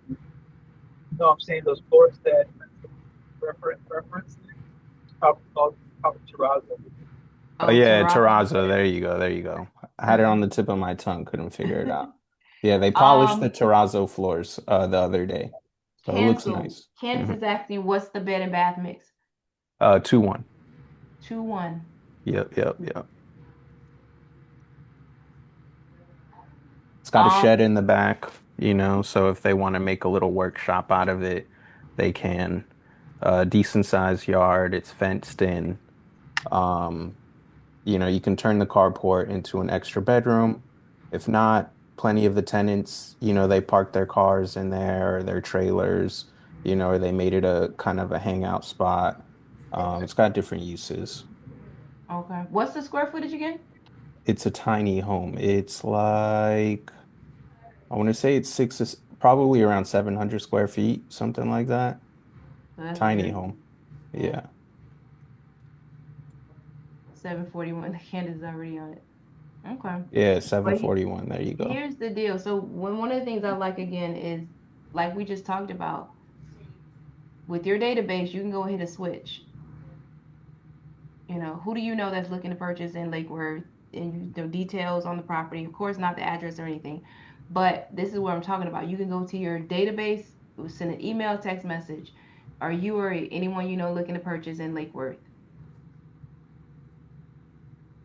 No, I'm saying those floors that reference probably called probably terrazzo. Oh Oh, yeah, Toronto. terrazzo. There you go. There you go. I had it on Okay. the tip of my tongue, couldn't figure it out. Yeah, they polished the Um, terrazzo floors the other day. So it looks Cancel. nice. Candace Hmm is asking, what's the bed and bath mix? 2-1. 2-1. Yep, yep, yep. It's got a Um, shed in the back, so if they want to make a little workshop out of it, they can. Decent sized yard, it's fenced in. Um, you can turn the carport into an extra bedroom. If not, plenty of the tenants, they park their cars in there, or their trailers, or they made it a kind of a hangout spot. It's got different uses. okay. What's the square footage again? It's a tiny home. It's like, I want to say it's probably around 700 square feet, something like that. So that's Tiny very, home. yeah, Yeah. 741. Candace is already on it. Okay. Yeah, But 741. There you go. here's the deal. So one of the things I like again is like we just talked about with your database, you can go ahead and switch. Who do you know that's looking to purchase in Lake Worth and details on the property? Of course, not the address or anything, but this is what I'm talking about. You can go to your database, send an email, text message. Are you or anyone you know looking to purchase in Lake Worth?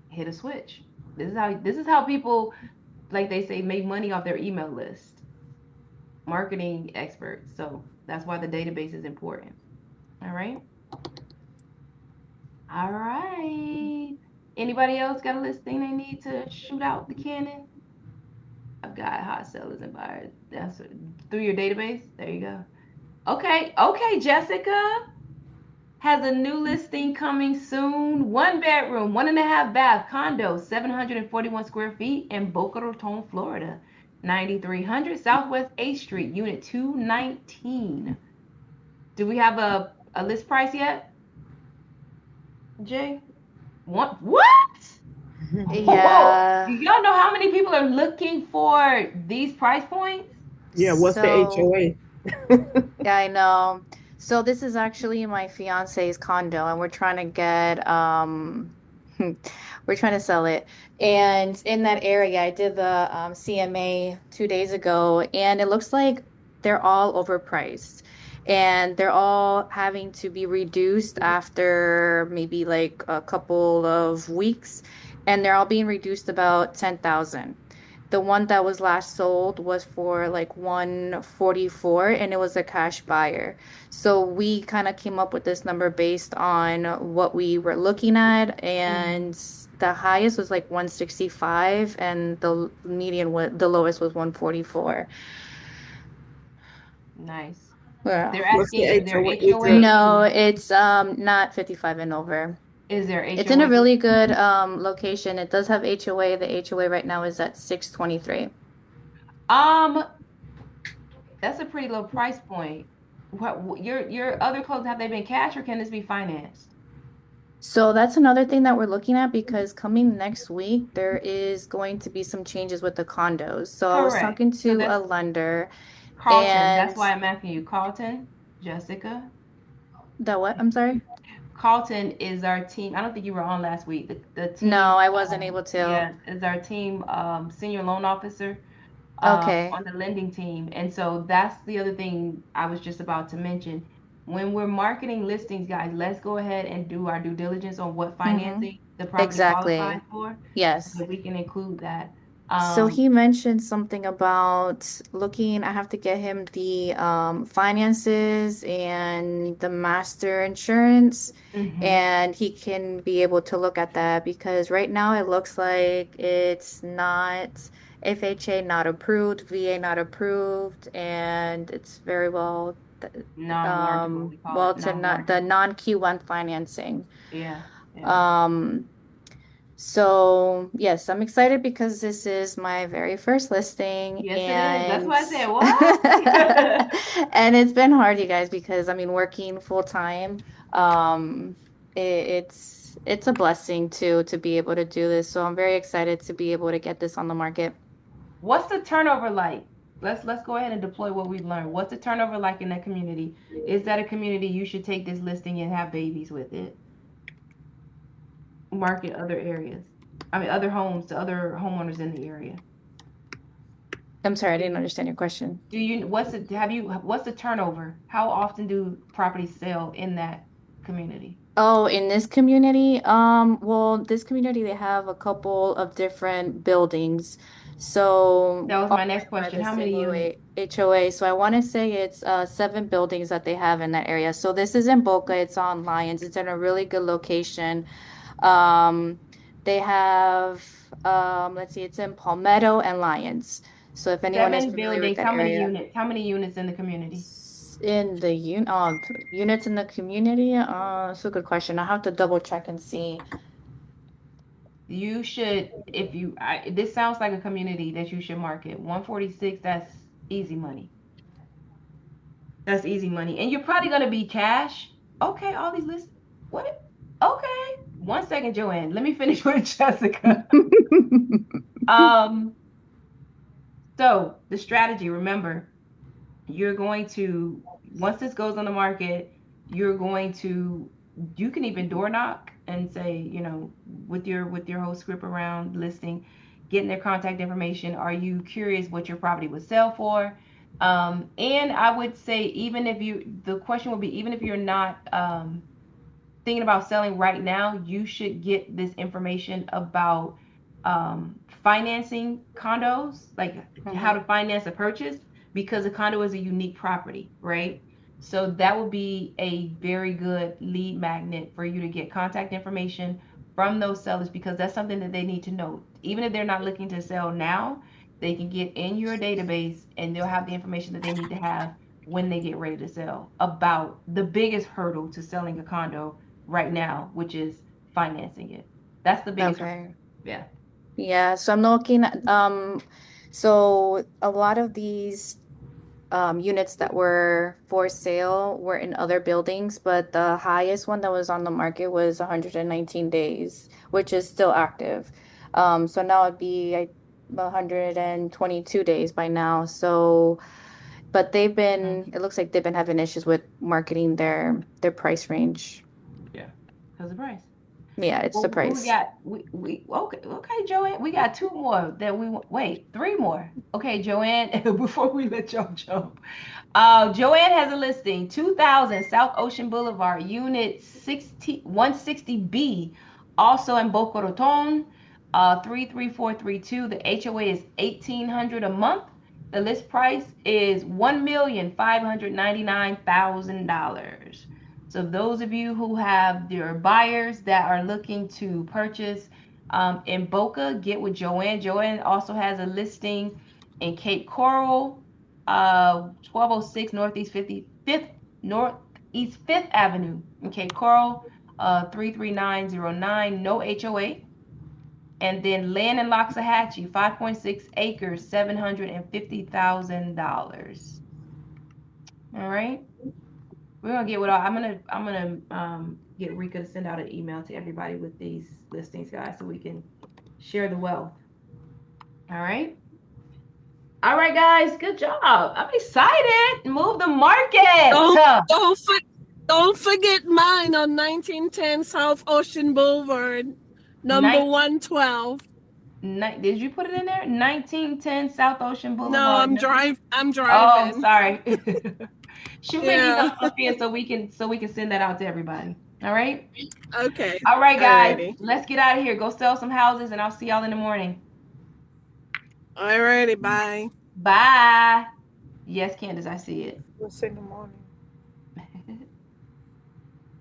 Hit a switch. This is how people, like they say, make money off their email list. Marketing experts. So that's why the database is important. All right. All right. Anybody else got a listing they need to shoot out the cannon? I've got hot sellers and buyers. That's through your database. There you go. Okay, okay, Jessica has a new listing coming soon. 1 bedroom, 1.5 bath condo, 741 square feet in Boca Raton, Florida. 9300 Southwest 8th Street, Unit 219. Do we have a list price yet, Jay? What? Whoa! Do Yeah. y'all know how many people are looking for these price points? Yeah, what's the So, HOA? yeah, I know. So this is actually my fiance's condo and we're trying to get we're trying to sell it. And in that area, I did the CMA 2 days ago and it looks like they're all overpriced. And they're all having to be reduced after maybe like a couple of weeks. And they're all being reduced about 10,000. The one that was last sold was for like 144 and it was a cash buyer. So we kind of came up with this number based on what we were looking at Mm-hmm. and the highest was like 165 and the lowest was 144. Nice. Yeah. They're What's the asking, is there HOA? Is it HOA? No, it's not 55 and over. Is there It's in a HOA? really good location. It does have HOA. The HOA right now is at 623. Um, that's a pretty low price point. Your other clothes, have they been cash or can this be financed? So that's another thing that we're looking at because coming next week, there is going to be some changes with the condos. So I was Correct. talking So to a that's lender Carlton. That's and why I'm asking you. Carlton, Jessica. the what? I'm sorry. Carlton is our team. I don't think you were on last week. The No, team, I wasn't able to. yeah, is our team senior loan officer Okay. on the lending team. And so that's the other thing I was just about to mention. When we're marketing listings, guys, let's go ahead and do our due diligence on what Mm-hmm. financing the property qualifies Exactly. for so Yes. that we can include that. So Um, he mentioned something about looking, I have to get him the finances and the master insurance, mhm. and he can be able to look at that because right now it looks like it's not FHA not approved, VA not approved, and it's very well Non-marketable, we call well it to not the non-marketable. non-Q1 financing. Yeah, yeah. Um So, yes, I'm excited because this is my very first listing Yes, it is. That's and why I said, what? and it's been hard, you guys, because I mean, working full time, it's a blessing to be able to do this. So I'm very excited to be able to get this on the market. What's the turnover like? Let's go ahead and deploy what we've learned. What's the turnover like in that community? Is that a community you should take this listing and have babies with it? Market other areas. I mean, other homes to other homeowners in the area. I'm sorry, I didn't understand your question. Do you what's the turnover? How often do properties sell in that community? Oh, in this community, well, this community they have a couple of different buildings. So That was all my next run by question. the How many single units? HOA. So I want to say it's 7 buildings that they have in that area. So this is in Boca, it's on Lyons. It's in a really good location. Um, they have let's see, it's in Palmetto and Lyons. So if anyone is Seven familiar with buildings. that How many area. units? How many units in the community? In the units in the community, that's a good question. I have to double check and see. You should, if you, this sounds like a community that you should market. 146, that's easy money. That's easy money. And you're probably going to be cash. Okay, all these lists. What? Okay. 1 second, Joanne. Let me finish with Jessica. Um, so the strategy, remember, you're going to, once this goes on the market, you're going to, you can even door knock and say, with your whole script around listing, getting their contact information. Are you curious what your property would sell for? And I would say, the question would be, even if you're not thinking about selling right now, you should get this information about financing condos, like how to Mhm. finance a purchase, because a condo is a unique property, right? So that would be a very good lead magnet for you to get contact information from those sellers, because that's something that they need to know. Even if they're not looking to sell now, they can get in your database and they'll have the information that they need to have when they get ready to sell about the biggest hurdle to selling a condo right now, which is financing it. That's the biggest. Okay. Yeah. Yeah, so I'm looking at so a lot of these units that were for sale were in other buildings, but the highest one that was on the market was 119 days, which is still active. So now it'd be 122 days by now. So, but Mhm. it looks like they've been having issues with marketing their price range. Yeah. Because the price. Yeah, it's Well, the what we price. got? We okay, Joanne. We got two more that wait, three more. Okay, Joanne. Before we let y'all jump, Joanne has a listing, 2000 South Ocean Boulevard, Unit 160B, also in Boca Raton, 33432. The HOA is 1,800 a month. The list price is $1,599,000. So those of you who have your buyers that are looking to purchase in Boca, get with Joanne. Joanne also has a listing in Cape Coral, 1206 Northeast 55th Northeast 5th Avenue in Cape Coral, 33909, no HOA. And then land in Loxahatchee, 5.6 acres, $750,000. All right. We're gonna get with all. I'm gonna get Rika to send out an email to everybody with these listings, guys, so we can share the wealth. All right. All right, guys. Good job. I'm excited. Move the market. Don't don't for, don't forget mine on 1910 South Ocean Boulevard, number Night, 112. night. Did you put it in there? 1910 South Ocean No, Boulevard. I'm Oh, driving. sorry. Shoot me an email, Yeah. Sophia, so we can send that out to everybody. All right. Okay. All right, guys. Alrighty. Let's get out of here. Go sell some houses, and I'll see y'all in the morning. Alrighty. Bye. Bye. Yes, Candace, I see it. We'll see in the morning.